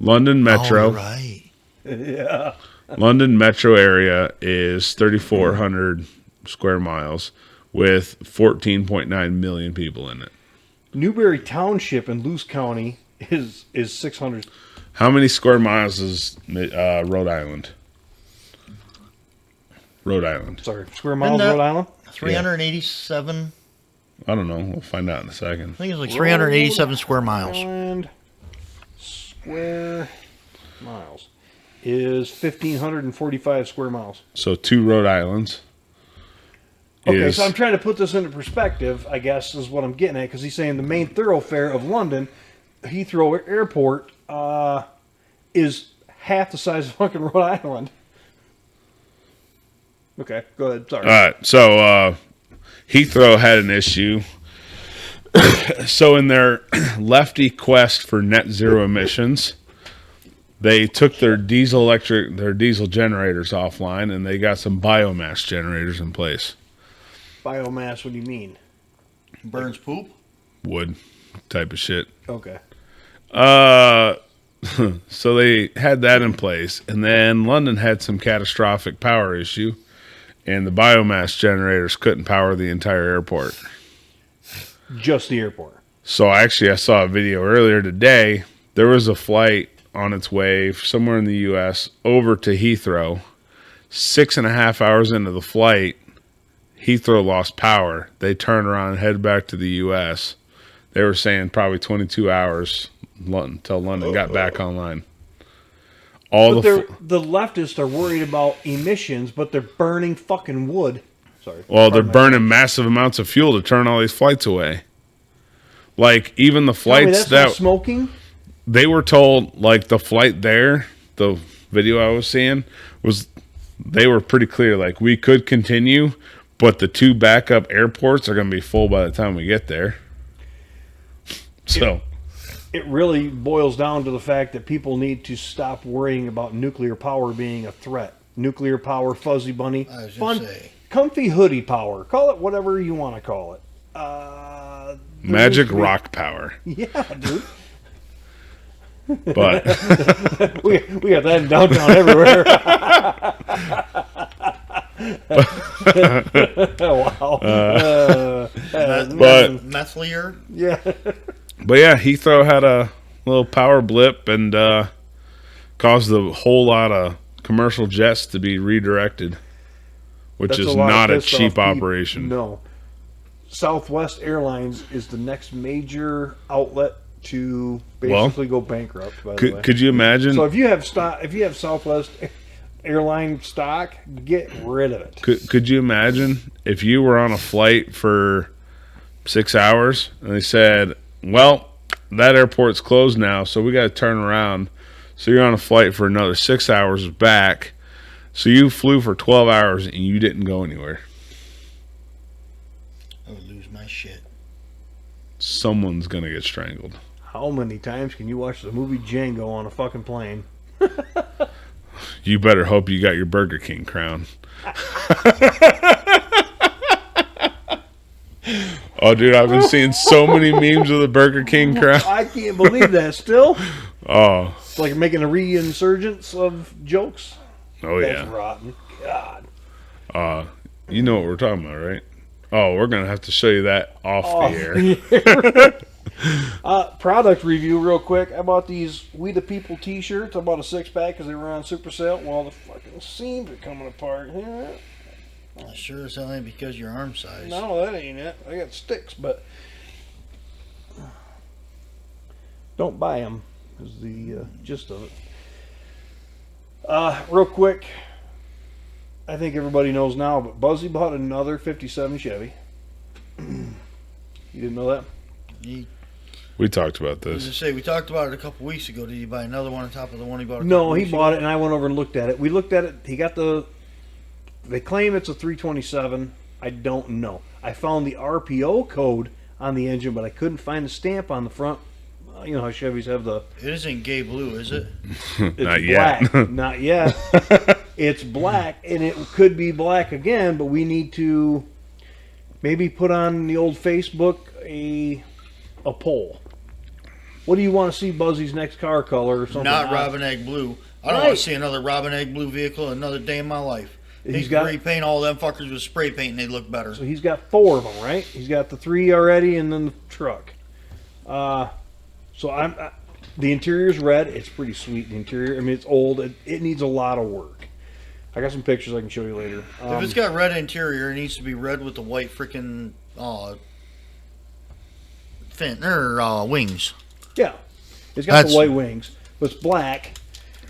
London metro. Oh, right. square. Yeah. London metro area is 3,400 square miles with 14.9 million people in it. Newberry Township in Luce County is 600. How many square miles is Rhode Island? Rhode Island. Sorry, square miles, that- Rhode Island. 387. I don't know. We'll find out in a second. I think it's like 387 square miles. Island square miles is 1,545 square miles. So 2 Rhode Islands. Okay, is- so I'm trying to put this into perspective, I guess, is what I'm getting at, because he's saying the main thoroughfare of London, Heathrow Airport, is half the size of fucking Rhode Island. Okay, go ahead. Sorry. All right. So Heathrow had an issue. So in their lefty quest for net zero emissions, they took their diesel generators offline, and they got some biomass generators in place. Biomass, what do you mean? Burns poop? Wood type of shit. Okay. So they had that in place, and then London had some catastrophic power issue, and the biomass generators couldn't power the entire airport. Just the airport. So I saw a video earlier today. There was a flight on its way somewhere in the U.S. over to Heathrow. 6.5 hours into the flight, Heathrow lost power. They turned around and headed back to the U.S. They were saying probably 22 hours until London got back online. But the leftists are worried about emissions, but they're burning fucking wood. Sorry. Well, they're Pardon my- burning massive amounts of fuel to turn all these flights away. Like, even the Tell me flights that's that not smoking? they were told, like, the flight there, the video I was seeing, was they were pretty clear. Like, we could continue, but the 2 backup airports are going to be full by the time we get there. So, It really boils down to the fact that people need to stop worrying about nuclear power being a threat. Nuclear power, fuzzy bunny, I was gonna fun, say. comfy hoodie power. Call it whatever you want to call it. There magic needs to be- rock power. Yeah, dude. But, we got that in downtown everywhere. Wow. but, Methlier? Yeah. but yeah, Heathrow had a little power blip and caused a whole lot of commercial jets to be redirected, which That's is lot of not a pissed off cheap people. operation. No. Southwest Airlines is the next major outlet to basically go bankrupt. By the way, Could you imagine? so if you have Southwest Airline stock, get rid of it. Could you imagine if you were on a flight for 6 hours. And they said, well, that airport's closed now, so we got to turn around. So you're on a flight for another 6 hours back. So you flew for 12 hours and you didn't go anywhere. I would lose my shit. Someone's going to get strangled. How many times can you watch the movie Django on a fucking plane? You better hope you got your Burger King crown. Oh, dude, I've been seeing so many memes of the Burger King crown. I can't believe that still. Oh. It's like making a re-insurgence of jokes. Oh, That's yeah. rotten. God. You know what we're talking about, right? Oh, we're going to have to show you that off the air. Product review real quick. I bought these We the People t-shirts. I bought a 6-pack because they were on super sale. Well, the fucking seams are coming apart. Yeah. Sure as hell ain't because your arm size. No, that ain't it. I got sticks, but don't buy them is the gist of it. Real quick, I think everybody knows now, but Buzzy bought another 57 Chevy. You didn't know that? We talked about I was this. gonna say, we talked about it a couple weeks ago. Did he buy another one on top of the one he bought? No, he bought it, and I went over and looked at it. We looked at it. He got the. They claim it's a 327. I don't know. I found the RPO code on the engine, but I couldn't find the stamp on the front. You know how Chevys have the. It isn't gay blue, is it? It's Not yet. black. Not yet. It's black, and it could be black again, but we need to maybe put on the old Facebook a poll. What do you want to see Buzzy's next car color or something? Not Robin Egg Blue. I don't want to see another Robin Egg Blue vehicle another day in my life. He's got repaint all them fuckers with spray paint and they look better. So he's got 4 of them, right? He's got the 3 already, and then the truck. So the interior's red. It's pretty sweet. The interior. I mean, it's old. It needs a lot of work. I got some pictures I can show you later. If it's got red interior, it needs to be red with the white freaking wings. Yeah, it's got the white wings, but it's black.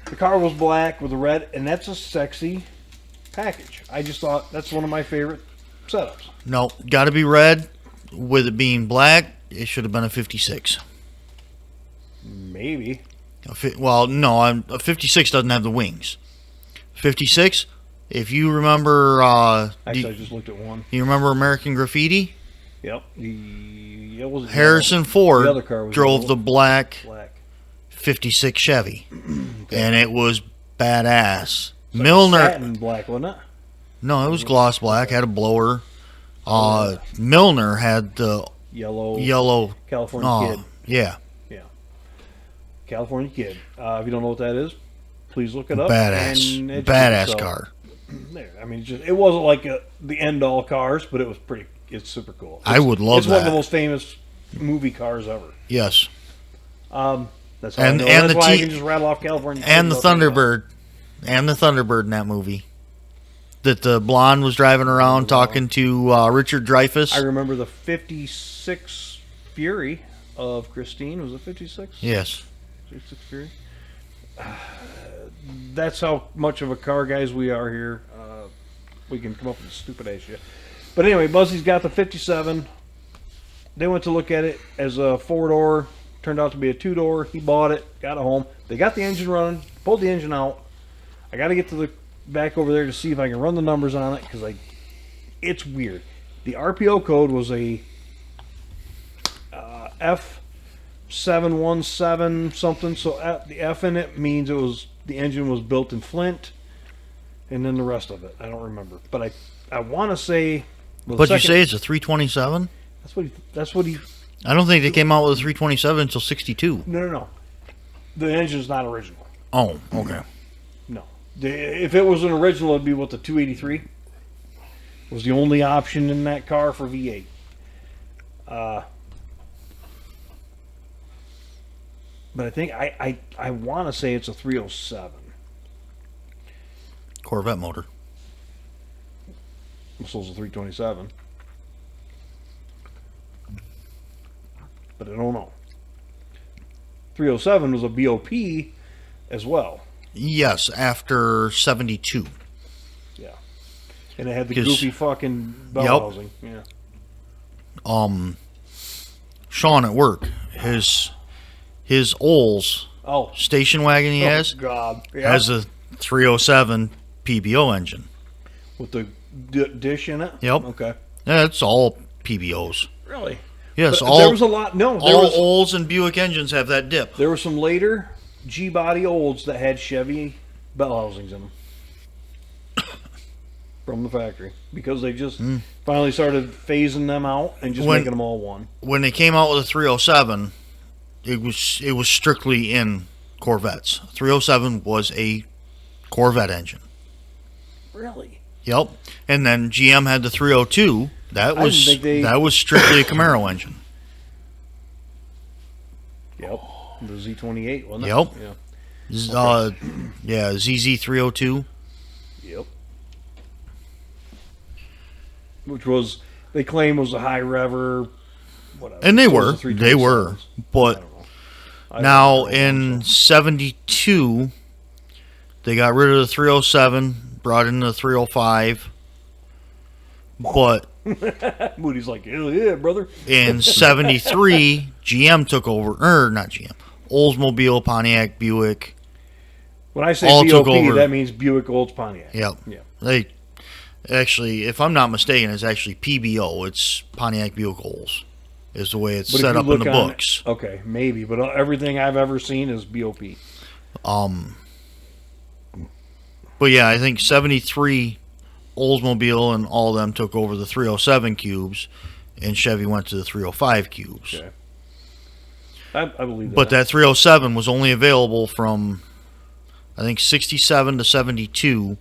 The car was black with the red, and that's a sexy package. I just thought that's one of my favorite setups. No, got to be red. With it being black, it should have been a 56. Maybe. Well, no, a 56 doesn't have the wings. 56, if you remember... Actually, I just looked at one. You remember American Graffiti? Yep. Harrison Ford the other car was drove the black 56 Chevy. Okay. And it was badass. Like Milner... satin black, wasn't it? No, it was gloss black, had a blower. Milner had the yellow California Kid. Yeah. California Kid. If you don't know what that is, please look it up. Badass car. There. I mean, it wasn't like the end all cars, but it was pretty. It's super cool. I would love It's that. one of the most famous movie cars ever. Yes. That's how I know. That's why I can just rattle off California. And the Thunderbird. And the Thunderbird in that movie. That the blonde was driving around talking to Richard Dreyfuss. I remember the 56 Fury of Christine. Was it 56? Yes. 56 Fury. That's how much of a car guys we are here. We can come up with stupid ass shit. But anyway, Buzzy's got the 57. They went to look at it as a 4-door. Turned out to be a 2-door. He bought it, got it home. They got the engine running, pulled the engine out. I got to get to the back over there to see if I can run the numbers on it because it's weird. The RPO code was a F717 something. So the F in it means the engine was built in Flint, and then the rest of it I don't remember. But I want to say. Well, but you say it's a 327? That's what he. I don't think they came out with a 327 until 62. No. The engine's not original. Oh, okay. No. If it was an original, it'd be the 283 was the only option in that car for V8. But I think I want to say it's a 307 Corvette motor. This was a 327, but I don't know. 307 was a BOP as well. Yes, after 72. Yeah, and it had the goofy fucking bell housing. Yeah. Sean at work. His Olds Oh, station wagon he has God. Yeah. has a 307 PBO engine. With the dish in it? Yep. Okay. Yeah, it's all PBOs. Really? Yes, But all there was a lot. No, there all was, Olds and Buick engines have that dip. there were some later G-body olds that had Chevy bell housings in them. From the factory. Because they just finally started phasing them out and just When- making them all one. When they came out with a 307, it was strictly in Corvettes. 307 was a Corvette engine. Really? Yep. And then GM had the 302. That I was didn't think they- that was strictly a Camaro engine. Yep. The Z28, wasn't it? Yep. Yeah. Yeah, ZZ 302. Yep. Which was, they claim was a high rever, whatever. And they So were. was the They were. 327s. I But don't know. I don't now know. in 72, they got rid of the 307, brought in the 305. But Moody's like, hell yeah, brother. in 73, GM took over, or not GM, Oldsmobile, Pontiac, Buick. When I say All took BOP, over. that means Buick Olds Pontiac. Yep. Yeah. They actually, if I'm not mistaken, it's actually PBO. It's Pontiac Buick Olds, is the way it's But if set you up in look the on- books. Okay, maybe, but everything I've ever seen is BOP. But yeah, I think 73 Oldsmobile and all of them took over the 307 cubes, and Chevy went to the 305 cubes. Okay. I believe that. But that 307 was only available from, I think, 67 to 72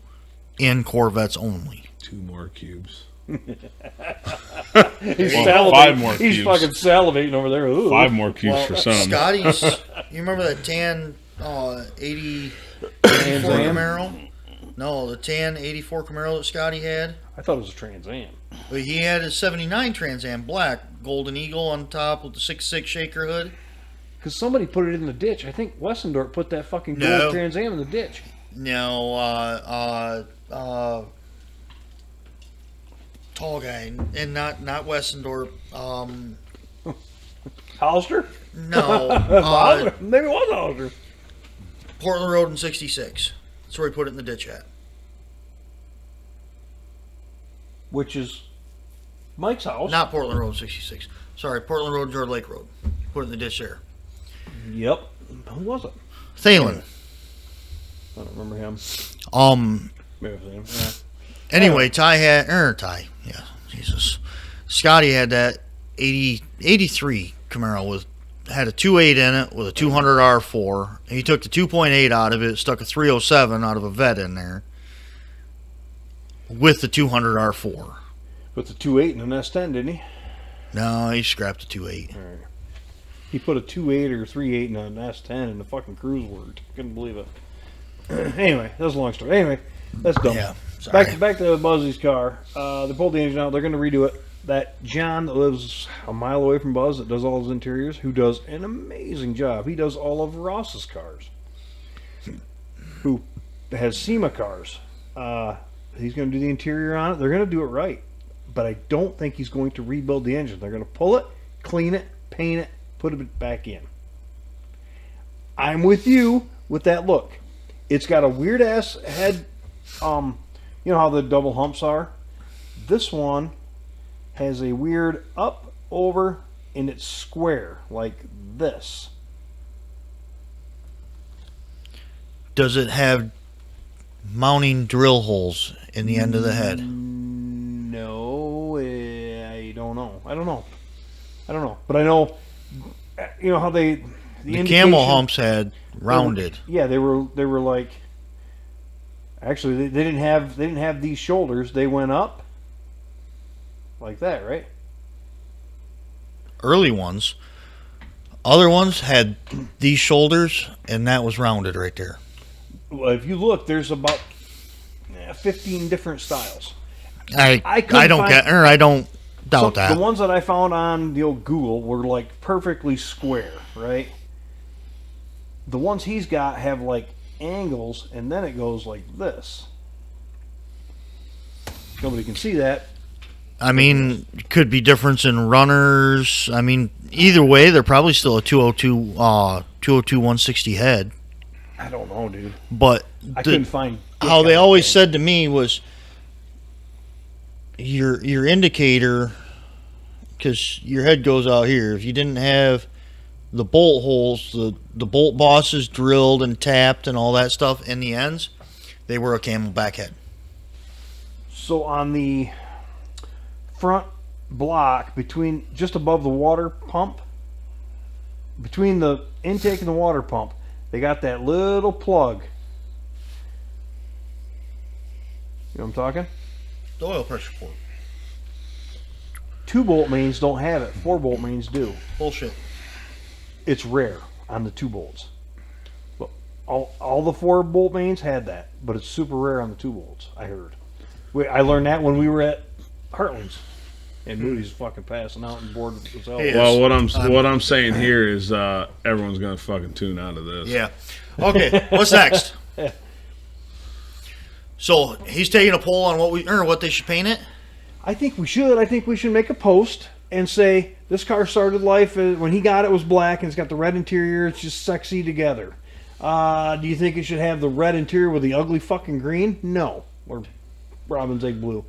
in Corvettes only. 2 more cubes. He's Well, salivating. 5 more He's cubes. fucking salivating over there. Ooh. 5 more cubes Well, for some. Scotty's, you remember that tan 84 Trans Am? Camaro? No, the tan 84 Camaro that Scotty had. I thought it was a Trans Am. But he had his 79 Trans Am black, golden eagle on top with the 6.6 shaker hood. Because somebody put it in the ditch. I think Wessendorp put that fucking gold No. Trans Am in the ditch. No, tall guy, and not Wessendorp. Hollister? No, Hollister. Maybe it was Hollister. Portland Road in 66. That's where he put it in the ditch at. Which is Mike's house. Not Portland Road 66. Sorry, Portland Road, George Lake Road. Put it in the ditch there. Yep. Who was it? Thalen. I don't remember him. Maybe it was him. Yeah. Anyway, Ty, yeah, Jesus. Scotty had that 83 Camaro had a 2.8 in it with a 200 R4. He took the 2.8 out of it, stuck a 307 out of a vet in there with the 200 R4. With the 2.8 and an S10, didn't he? No, he scrapped the 2.8. All right. He put a 2.8 or 3.8 in an S10 and the fucking cruise worked. Couldn't believe it. Anyway, that's a long story. Anyway, that's dumb. Yeah, sorry. Back to Buzzy's car. They pulled the engine out. They're going to redo it. That John that lives a mile away from Buzz that does all his interiors, who does an amazing job. He does all of Ross's cars. Who has SEMA cars. He's going to do the interior on it. They're going to do it right. But I don't think he's going to rebuild the engine. They're going to pull it, clean it, paint it, put it back in. I'm with you with that look. It's got a weird ass head. You know how the double humps are? This one has a weird up, over, and it's square like this. Does it have mounting drill holes in the end of the head? No, I don't know. I don't know. But I know, you know how the camel humps had rounded. Yeah, they were like. Actually, they didn't have these shoulders. They went up like that, right? Early ones. Other ones had these shoulders, and that was rounded right there. Well, if you look, there's about 15 different styles. I couldn't don't find- I don't doubt So, that. the ones that I found on the old Google were like perfectly square, right? The ones he's got have like angles, and then it goes like this. Nobody can see that. I mean, could be difference in runners. I mean, either way, they're probably still a 202 160 head. I don't know, dude. But I couldn't find how they always said to me was your indicator, because your head goes out here. If you didn't have the bolt holes, the bolt bosses drilled and tapped and all that stuff in the ends, they were a Camelback head. So on the front block, between just above the water pump, between the intake and the water pump, they got that little plug. You know what I'm talking? The oil pressure port. 2-bolt mains don't have it. 4-bolt mains do. Bullshit. It's rare on the 2 bolts. But all the 4-bolt mains had that, but it's super rare on the 2 bolts. I heard. I learned that when we were at Heartland's, and Moody's fucking passing out and bored as hell. Hey, Well, what I'm saying here is everyone's gonna fucking tune out of this. Yeah. Okay. What's next? So he's taking a poll on what they should paint it. I think we should. I think we should make a post and say this car started life when he got it was black and it's got the red interior. It's just sexy together. Do you think it should have the red interior with the ugly fucking green? No. Or Robin's egg blue.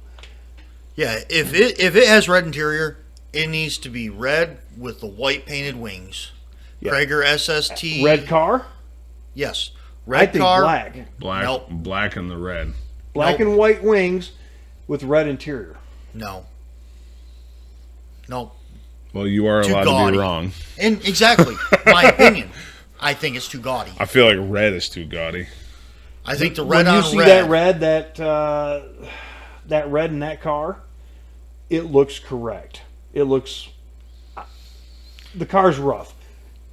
Yeah. If it has red interior, it needs to be red with the white painted wings. Yeah. Prager SST. Red car? Yes. I Red think car. Black, Nope. black and the red. Black Nope. and white wings with red interior. No. No. Well, you are Too allowed to gaudy. be wrong. And exactly, my opinion. I think it's too gaudy. I feel like red is too gaudy. I think the red when on you see red. that red in that car, it looks correct. It looks. The car's rough,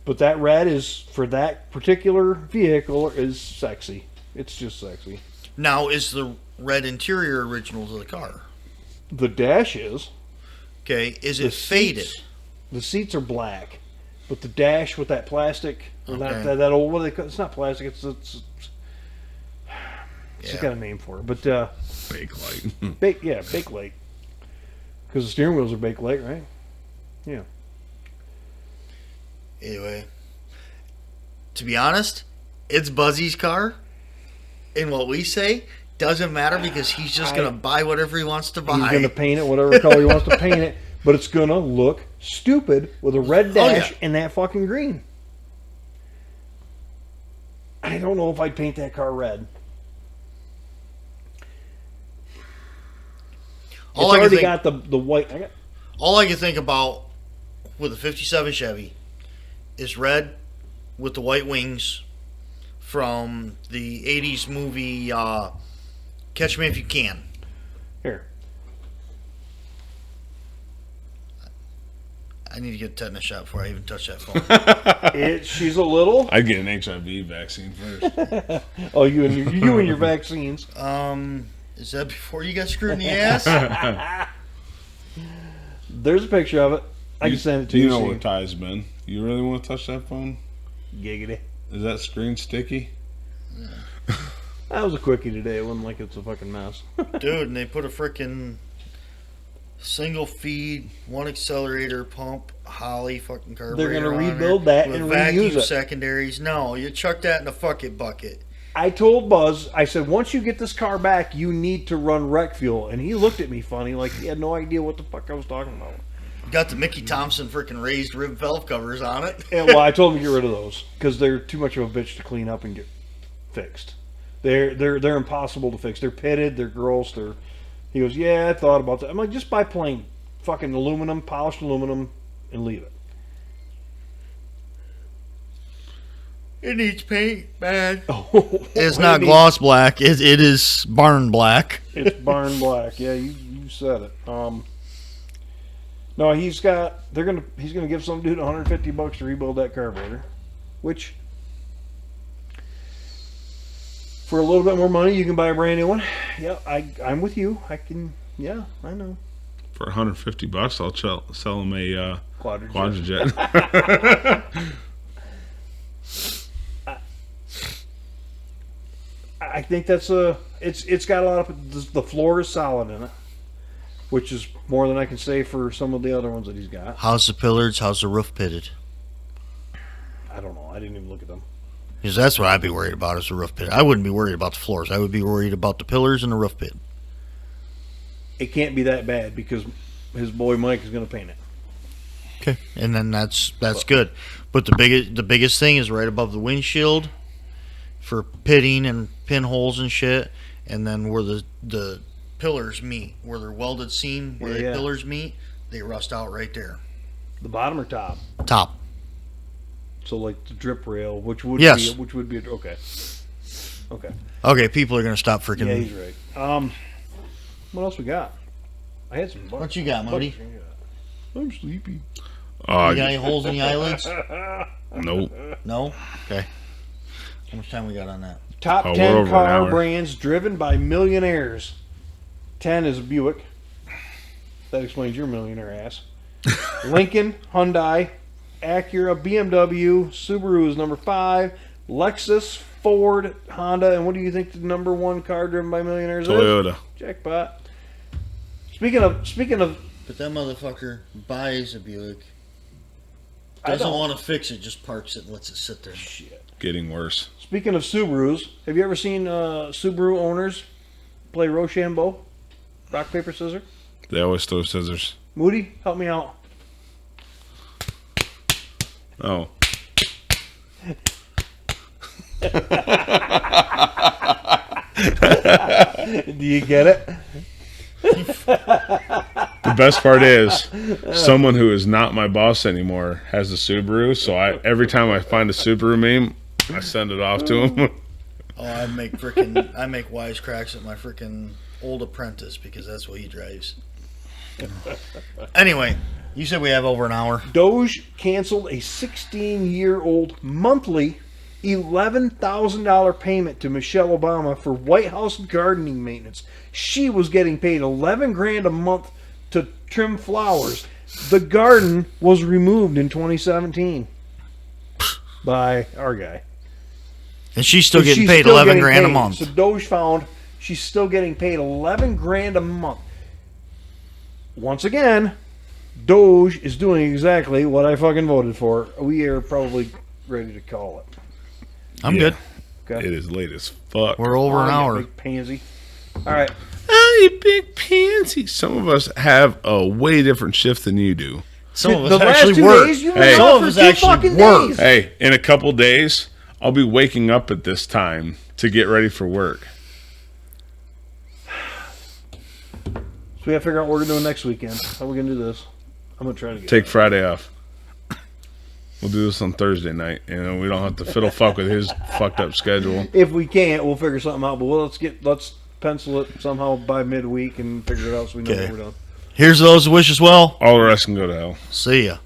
but that red is for that particular vehicle is sexy. It's just sexy. Now, is the red interior original to the car? The dash is. Okay. Is The it faded? seats- The seats are black, but the dash with that plastic, or Okay. that old, what do they call it? It's not plastic. It's Yeah. got a name for it, but Fake light. Bakelite. Because the steering wheels are Bakelite, right? Yeah. Anyway, to be honest, it's Buzzy's car, and what we say doesn't matter because he's just going to buy whatever he wants to buy. He's going to paint it whatever color he wants to paint it, but it's going to look stupid with a red dash and that fucking green. I don't know if I'd paint that car red. It's already got the white. All I can think about with a 57 Chevy is red with the white wings from the 80s movie Catch Me If You Can. Here. I need to get a tetanus shot before I even touch that phone. She's a little. I'd get an HIV vaccine first. Oh, you and your vaccines. Is that before you got screwed in the ass? There's a picture of it. I can send it to you. You know where Ty's been. You really want to touch that phone? Giggity. Is that screen sticky? That was a quickie today. It wasn't like it's a fucking mess. Dude, and they put a freaking single feed, one accelerator, pump, Holly fucking carburetor. They're gonna on rebuild there that with and vacuum reuse it. secondaries. No, you chuck that in the fucking bucket. I told Buzz, I said, once you get this car back, you need to run rec fuel. And he looked at me funny, like he had no idea what the fuck I was talking about. Got the Mickey Thompson freaking raised rib valve covers on it. And, well, I told him to get rid of those because they're too much of a bitch to clean up and get fixed. They're impossible to fix. They're pitted. They're gross. He goes, yeah, I thought about that. I'm like, just buy plain fucking aluminum, polished aluminum, and leave it. It needs paint, man. Oh, It's not gloss black. It is barn black. It's barn black. Yeah, you said it. No, he's gonna give some dude $150 to rebuild that carburetor, which for a little bit more money you can buy a brand new one. Yeah, I'm with you. I know. For $150, I'll sell him a Quadrojet. Quadrojet. I think that's it's got a lot of the floor is solid in it. which is more than I can say for some of the other ones that he's got. How's the pillars? How's the roof pitted? I don't know. I didn't even look at them. Because that's what I'd be worried about is the roof pit. I wouldn't be worried about the floors. I would be worried about the pillars and the roof pit. It can't be that bad because his boy Mike is going to paint it. Okay, and then that's good. But the biggest thing is right above the windshield for pitting and pinholes and shit, and then where the pillars meet, where they're welded seam, where the pillars meet, they rust out right there. The bottom or top? Top. So like the drip rail, which would Yes. be okay. Okay, people are gonna stop freaking. Yeah, he's right. What else we got? I had some. What you got, Moody? I'm sleepy. You got any holes in the eyelids? Nope. No. Okay. How much time we got on that? Top we're 10 over an car hour. brands driven by millionaires. 10 is Buick. That explains your millionaire ass. Lincoln, Hyundai, Acura, BMW, Subaru is number 5. Lexus, Ford, Honda, and what do you think the number 1 car driven by millionaires Toyota. is? Jackpot. Speaking of, But that motherfucker buys a Buick. I Doesn't don't- want to fix it, just parks it and lets it sit there. shit. Getting worse. Speaking of Subarus, have you ever seen Subaru owners play Rochambeau? Rock, paper, scissors? They always throw scissors. Moody, help me out. Oh. Do you get it? The best part is, someone who is not my boss anymore has a Subaru. So every time I find a Subaru meme, I send it off to him. Oh, I make wisecracks at my freaking old apprentice because that's what he drives. Anyway, you said we have over an hour. Doge canceled a 16-year-old monthly $11,000 payment to Michelle Obama for White House gardening maintenance. She was getting paid $11,000 a month to trim flowers. The garden was removed in 2017 by our guy. And she's still So getting she's paid still $11,000 getting a paid. month. So Doge found she's still getting paid $11,000 a month. Once again, Doge is doing exactly what I fucking voted for. We are probably ready to call it. I'm Yeah. good. Okay. It is late as fuck. We're over an You hour. big pansy. All right. Oh, you big pansy. Some of us have a way different shift than you do. Some of The us last actually 2 work. days, you Hey. were Some out of for us 2 actually fucking work. days. Hey, in a couple days, I'll be waking up at this time to get ready for work. So we got to figure out what we're doing next weekend. How are we going to do this? I'm going to try to get Take Friday off. We'll do this on Thursday night. You know, we don't have to fiddle fuck with his fucked up schedule. If we can't, we'll figure something out. But let's pencil it somehow by midweek and figure it out so we know Okay. what we're doing. Here's those wish as well. All the rest can go to hell. See ya.